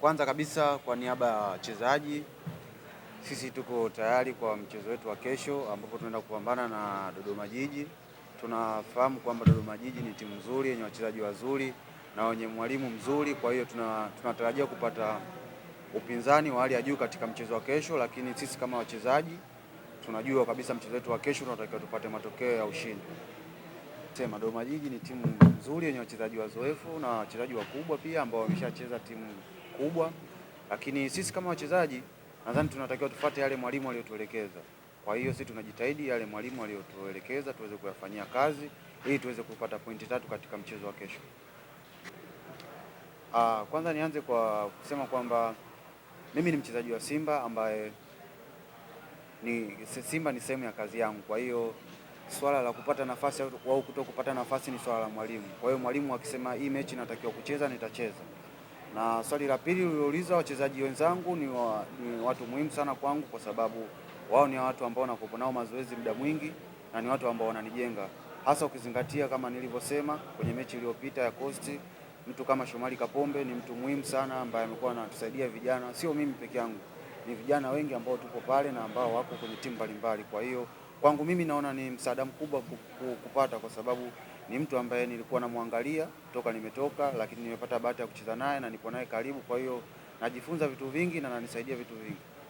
Kwanza kabisa kwa niaba ya wachezaji, sisi tuko tayari kwa mchezo wetu wa kesho ambapo tunaenda kupambana na Dodoma Jiji. Tunafahamu kwamba Dodoma Jiji ni timu nzuri yenye wachezaji wazuri na wenye mwalimu mzuri, kwa hiyo tunatarajia kupata upinzani wa hali ya juu katika mchezo wa kesho, lakini sisi kama wachezaji tunajua kabisa mchezo wetu wa kesho tunatakiwa tupate matokeo ya ushindi. Dodoma Jiji ni timu nzuri yenye wachezaji wazoefu na wachezaji wakubwa pia ambao wameshacheza timu kubwa, lakini sisi kama wachezaji nadhani tunatakiwa tufuate yale mwalimu aliyotuelekeza. Kwa hiyo sisi tunajitahidi yale mwalimu aliyotuelekeza tuweze kuyafanyia kazi ili tuweze kupata pointi 3 katika mchezo wa kesho. Kwanza nianze kwa kusema kwamba mimi ni mchezaji wa Simba ambaye Simba ni sehemu ya kazi yangu. Kwa hiyo swala la kupata nafasi au kutokupata nafasi ni swala la mwalimu. Kwa hiyo mwalimu akisema hii mechi natakiwa kucheza, nitacheza. Na swali la pili ulilouliza, wachezaji wenzangu ni watu muhimu sana kwangu kwa sababu wao ni watu ambao nakuwa nao mazoezi muda mwingi na ni watu ambao wananijenga. Hasa ukizingatia kama nilivyosema kwenye mechi iliyopita ya Coast, mtu kama Shomari Kapombe ni mtu muhimu sana ambaye amekuwa anatusaidia vijana, sio mimi peke yangu. Ni vijana wengi ambao tupo pale na ambao wako kwenye timu mbalimbali. Kwa hiyo kwangu mimi naona ni msaada mkubwa kupata, kwa sababu ni mtu ambaye nilikuwa namwangalia toka nimetoka, lakini nimepata bahati ya kucheza naye na nipo naye karibu. Kwa hiyo najifunza vitu vingi na ananisaidia vitu vingi.